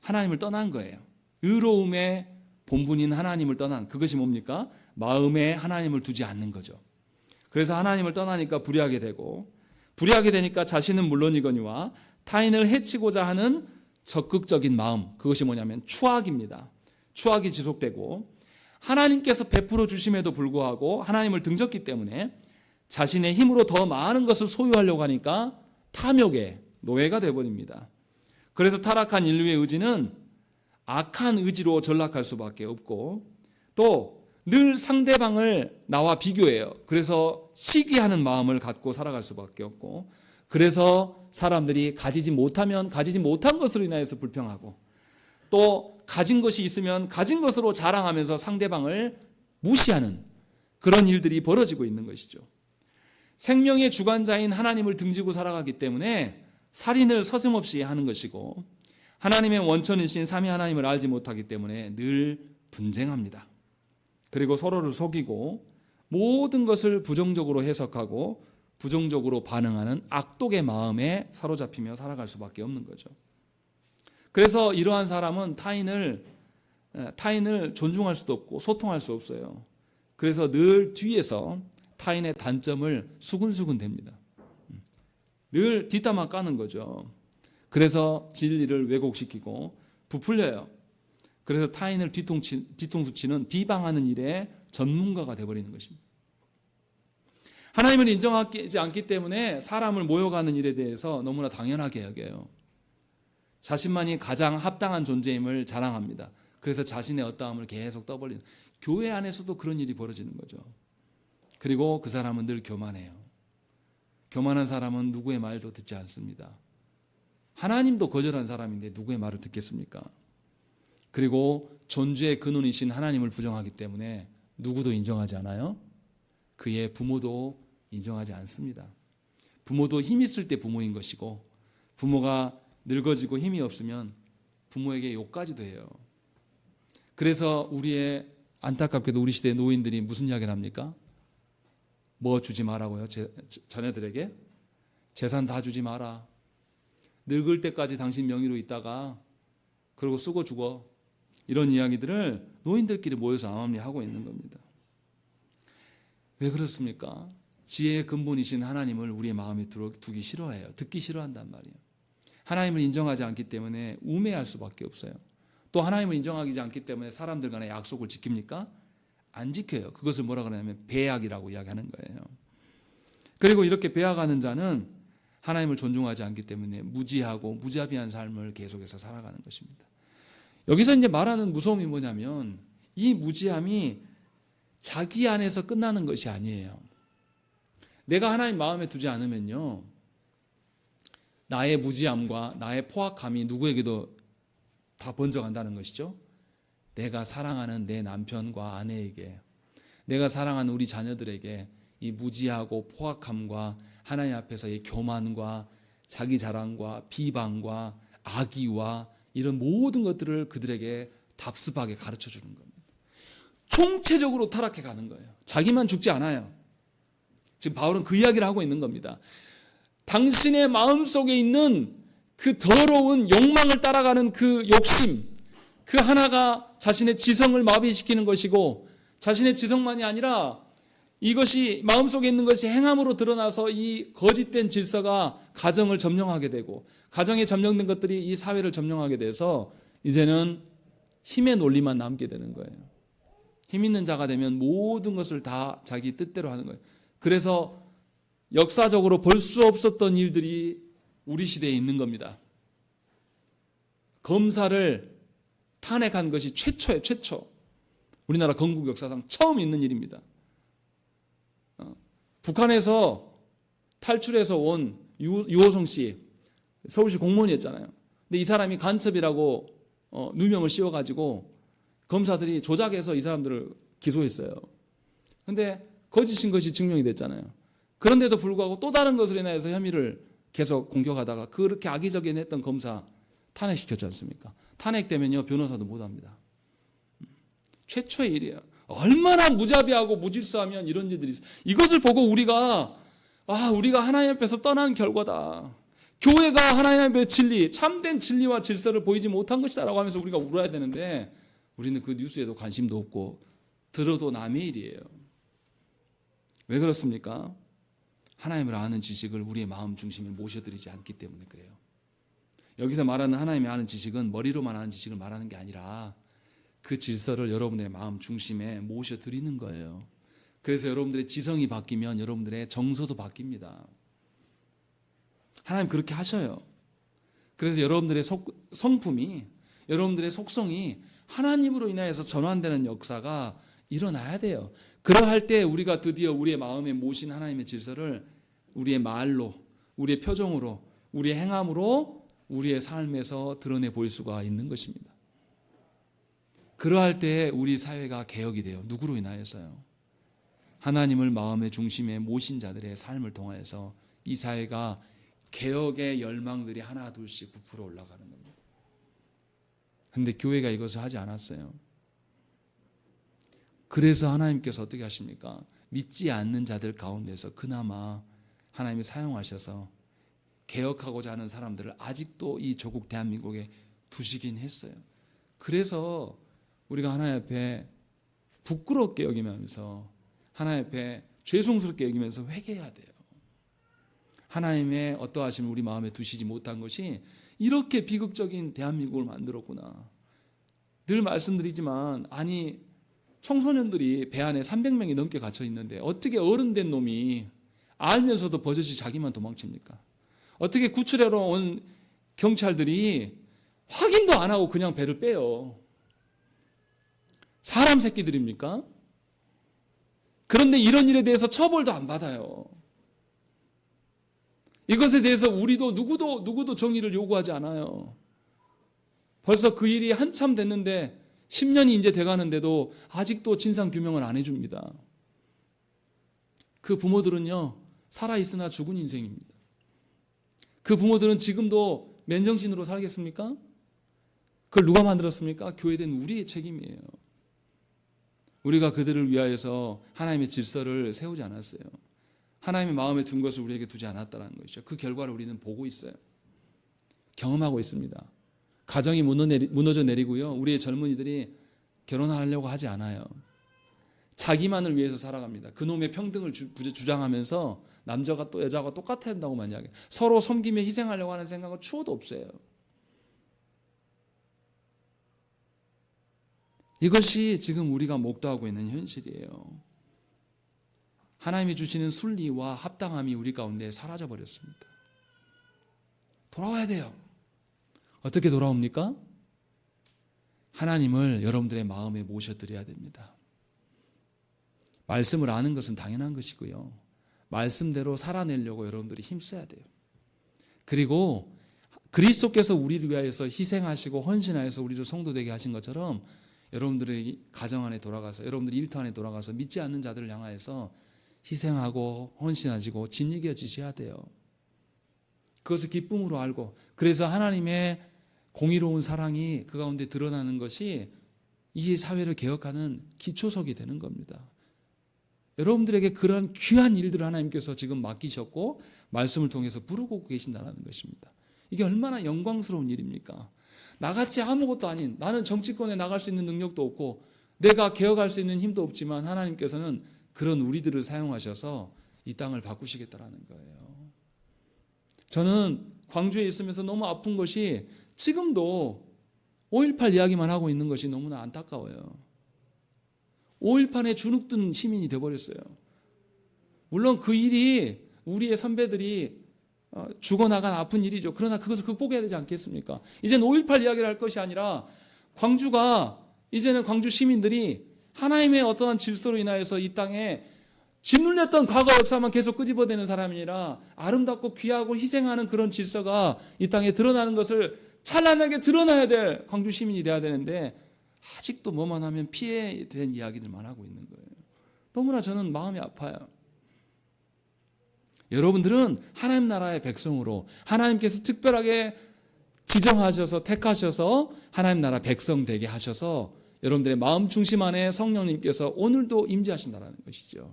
하나님을 떠난 거예요. 의로움의 본분인 하나님을 떠난 그것이 뭡니까? 마음에 하나님을 두지 않는 거죠. 그래서 하나님을 떠나니까 불의하게 되고 불의하게 되니까 자신은 물론이거니와 타인을 해치고자 하는 적극적인 마음, 그것이 뭐냐면 추악입니다. 추악이 지속되고 하나님께서 베풀어 주심에도 불구하고 하나님을 등졌기 때문에 자신의 힘으로 더 많은 것을 소유하려고 하니까 탐욕의 노예가 되어버립니다. 그래서 타락한 인류의 의지는 악한 의지로 전락할 수밖에 없고 또 늘 상대방을 나와 비교해요. 그래서 시기하는 마음을 갖고 살아갈 수밖에 없고 그래서 사람들이 가지지 못하면 가지지 못한 것으로 인하여서 불평하고 또 가진 것이 있으면 가진 것으로 자랑하면서 상대방을 무시하는 그런 일들이 벌어지고 있는 것이죠. 생명의 주관자인 하나님을 등지고 살아가기 때문에 살인을 서슴없이 하는 것이고 하나님의 원천이신 삼위 하나님을 알지 못하기 때문에 늘 분쟁합니다. 그리고 서로를 속이고 모든 것을 부정적으로 해석하고 부정적으로 반응하는 악독의 마음에 사로잡히며 살아갈 수밖에 없는 거죠. 그래서 이러한 사람은 타인을 존중할 수도 없고 소통할 수 없어요. 그래서 늘 뒤에서 타인의 단점을 수근수근 댑니다. 늘 뒷담화 까는 거죠. 그래서 진리를 왜곡시키고 부풀려요. 그래서 타인을 뒤통수 치는 비방하는 일에 전문가가 되어버리는 것입니다. 하나님을 인정하지 않기 때문에 사람을 모욕하는 일에 대해서 너무나 당연하게 여겨요. 자신만이 가장 합당한 존재임을 자랑합니다. 그래서 자신의 어떠함을 계속 떠벌리는 교회 안에서도 그런 일이 벌어지는 거죠. 그리고 그 사람은 늘 교만해요. 교만한 사람은 누구의 말도 듣지 않습니다. 하나님도 거절한 사람인데 누구의 말을 듣겠습니까? 그리고 존재의 근원이신 하나님을 부정하기 때문에 누구도 인정하지 않아요. 그의 부모도 인정하지 않습니다. 부모도 힘 있을 때 부모인 것이고 부모가 늙어지고 힘이 없으면 부모에게 욕까지도 해요. 그래서 안타깝게도 우리 시대의 노인들이 무슨 이야기를 합니까? 뭐 주지 마라고요? 자녀들에게? 재산 다 주지 마라. 늙을 때까지 당신 명의로 있다가 그러고 쓰고 죽어. 이런 이야기들을 노인들끼리 모여서 암암리 하고 있는 겁니다. 왜 그렇습니까? 지혜의 근본이신 하나님을 우리의 마음에 두기 싫어해요. 듣기 싫어한단 말이에요. 하나님을 인정하지 않기 때문에 우매할 수밖에 없어요. 또 하나님을 인정하지 않기 때문에 사람들 간의 약속을 지킵니까? 안 지켜요. 그것을 뭐라 그러냐면 배약이라고 이야기하는 거예요. 그리고 이렇게 배약하는 자는 하나님을 존중하지 않기 때문에 무지하고 무자비한 삶을 계속해서 살아가는 것입니다. 여기서 이제 말하는 무서움이 뭐냐면 이 무지함이 자기 안에서 끝나는 것이 아니에요. 내가 하나님 마음에 두지 않으면요, 나의 무지함과 나의 포악함이 누구에게도 다 번져간다는 것이죠. 내가 사랑하는 내 남편과 아내에게, 내가 사랑하는 우리 자녀들에게 이 무지하고 포악함과 하나님 앞에서의 교만과 자기 자랑과 비방과 악의와 이런 모든 것들을 그들에게 답습하게 가르쳐 주는 겁니다. 총체적으로 타락해 가는 거예요. 자기만 죽지 않아요. 지금 바울은 그 이야기를 하고 있는 겁니다. 당신의 마음속에 있는 그 더러운 욕망을 따라가는 그 욕심, 그 하나가 자신의 지성을 마비시키는 것이고 자신의 지성만이 아니라 이것이 마음속에 있는 것이 행함으로 드러나서 이 거짓된 질서가 가정을 점령하게 되고 가정에 점령된 것들이 이 사회를 점령하게 돼서 이제는 힘의 논리만 남게 되는 거예요. 힘 있는 자가 되면 모든 것을 다 자기 뜻대로 하는 거예요. 그래서 역사적으로 볼 수 없었던 일들이 우리 시대에 있는 겁니다. 검사를 탄핵한 것이 최초예요, 최초. 우리나라 건국 역사상 처음 있는 일입니다. 북한에서 탈출해서 온 유호성 씨, 서울시 공무원이었잖아요. 근데 이 사람이 간첩이라고 누명을 씌워가지고 검사들이 조작해서 이 사람들을 기소했어요. 근데 거짓인 것이 증명이 됐잖아요. 그런데도 불구하고 또 다른 것을 인하여서 혐의를 계속 공격하다가 그렇게 악의적인 했던 검사 탄핵시켰지 않습니까? 탄핵되면요, 변호사도 못합니다. 최초의 일이에요. 얼마나 무자비하고 무질서하면 이런 일들이 있어요. 이것을 보고 우리가 하나님 앞에서 떠난 결과다. 교회가 하나님 앞에 진리, 참된 진리와 질서를 보이지 못한 것이다 라고 하면서 우리가 울어야 되는데 우리는 그 뉴스에도 관심도 없고 들어도 남의 일이에요. 왜 그렇습니까? 하나님을 아는 지식을 우리의 마음 중심에 모셔드리지 않기 때문에 그래요. 여기서 말하는 하나님의 아는 지식은 머리로만 아는 지식을 말하는 게 아니라 그 질서를 여러분의 마음 중심에 모셔드리는 거예요. 그래서 여러분들의 지성이 바뀌면 여러분들의 정서도 바뀝니다. 하나님 그렇게 하셔요. 그래서 여러분들의 성품이, 여러분들의 속성이 하나님으로 인하여서 전환되는 역사가 일어나야 돼요. 그러할 때 우리가 드디어 우리의 마음에 모신 하나님의 질서를 우리의 말로, 우리의 표정으로, 우리의 행함으로 우리의 삶에서 드러내 보일 수가 있는 것입니다. 그러할 때 우리 사회가 개혁이 돼요. 누구로 인하여서요? 하나님을 마음의 중심에 모신 자들의 삶을 통하여서 이 사회가 개혁의 열망들이 하나 둘씩 부풀어 올라가는 겁니다. 그런데 교회가 이것을 하지 않았어요. 그래서 하나님께서 어떻게 하십니까? 믿지 않는 자들 가운데서 그나마 하나님이 사용하셔서 개혁하고자 하는 사람들을 아직도 이 조국 대한민국에 두시긴 했어요. 그래서 우리가 하나님 앞에 부끄럽게 여기면서 하나님 앞에 죄송스럽게 여기면서 회개해야 돼요. 하나님의 어떠하심을 우리 마음에 두시지 못한 것이 이렇게 비극적인 대한민국을 만들었구나. 늘 말씀드리지만 청소년들이 배 안에 300명이 넘게 갇혀 있는데 어떻게 어른 된 놈이 알면서도 버젓이 자기만 도망칩니까? 어떻게 구출하러 온 경찰들이 확인도 안 하고 그냥 배를 빼요? 사람 새끼들입니까? 그런데 이런 일에 대해서 처벌도 안 받아요. 이것에 대해서 우리도 누구도 정의를 요구하지 않아요. 벌써 그 일이 한참 됐는데 10년이 이제 돼가는데도 아직도 진상규명을 안 해줍니다. 그 부모들은요, 살아있으나 죽은 인생입니다. 그 부모들은 지금도 맨정신으로 살겠습니까? 그걸 누가 만들었습니까? 교회된 우리의 책임이에요. 우리가 그들을 위하여서 하나님의 질서를 세우지 않았어요. 하나님의 마음에 둔 것을 우리에게 두지 않았다는 것이죠. 그 결과를 우리는 보고 있어요. 경험하고 있습니다. 가정이 무너져 내리고요. 우리의 젊은이들이 결혼하려고 하지 않아요. 자기만을 위해서 살아갑니다. 그놈의 평등을 주장하면서 남자가 또 여자가 똑같아야 된다고만 이야기해요. 서로 섬기며 희생하려고 하는 생각은 추호도 없어요. 이것이 지금 우리가 목도하고 있는 현실이에요. 하나님이 주시는 순리와 합당함이 우리 가운데 사라져 버렸습니다. 돌아와야 돼요. 어떻게 돌아옵니까? 하나님을 여러분들의 마음에 모셔드려야 됩니다. 말씀을 아는 것은 당연한 것이고요. 말씀대로 살아내려고 여러분들이 힘써야 돼요. 그리고 그리스도께서 우리를 위하여서 희생하시고 헌신하여서 우리를 성도되게 하신 것처럼 여러분들의 가정 안에 돌아가서, 여러분들의 일터 안에 돌아가서 믿지 않는 자들을 향하여서 희생하고 헌신하시고 진리게 지셔야 돼요. 그것을 기쁨으로 알고, 그래서 하나님의 공의로운 사랑이 그 가운데 드러나는 것이 이 사회를 개혁하는 기초석이 되는 겁니다. 여러분들에게 그런 귀한 일들을 하나님께서 지금 맡기셨고 말씀을 통해서 부르고 계신다는 것입니다. 이게 얼마나 영광스러운 일입니까? 나같이 아무것도 아닌, 나는 정치권에 나갈 수 있는 능력도 없고 내가 개혁할 수 있는 힘도 없지만 하나님께서는 그런 우리들을 사용하셔서 이 땅을 바꾸시겠다라는 거예요. 저는 광주에 있으면서 너무 아픈 것이 지금도 5.18 이야기만 하고 있는 것이 너무나 안타까워요. 5.18에 주눅든 시민이 되어버렸어요. 물론 그 일이 우리의 선배들이 죽어나간 아픈 일이죠. 그러나 그것을 극복해야 되지 않겠습니까? 이제는 5.18 이야기를 할 것이 아니라 이제는 광주 시민들이 하나님의 어떠한 질서로 인하여서 이 땅에 짓눌렸던 과거 역사만 계속 끄집어대는 사람이 아니라 아름답고 귀하고 희생하는 그런 질서가 이 땅에 드러나는 것을 찬란하게 드러나야 될 광주 시민이 돼야 되는데 아직도 뭐만 하면 피해에 대한 이야기들만 하고 있는 거예요. 너무나 저는 마음이 아파요. 여러분들은 하나님 나라의 백성으로 하나님께서 특별하게 지정하셔서 택하셔서 하나님 나라 백성 되게 하셔서 여러분들의 마음 중심 안에 성령님께서 오늘도 임재하신다는 것이죠.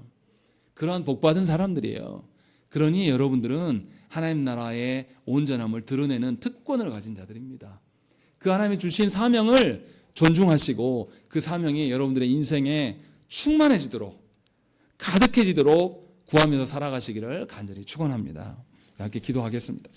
그러한 복받은 사람들이에요. 그러니 여러분들은 하나님 나라의 온전함을 드러내는 특권을 가진 자들입니다. 그 하나님이 주신 사명을 존중하시고 그 사명이 여러분들의 인생에 충만해지도록 가득해지도록 구하면서 살아가시기를 간절히 축원합니다. 함께 기도하겠습니다.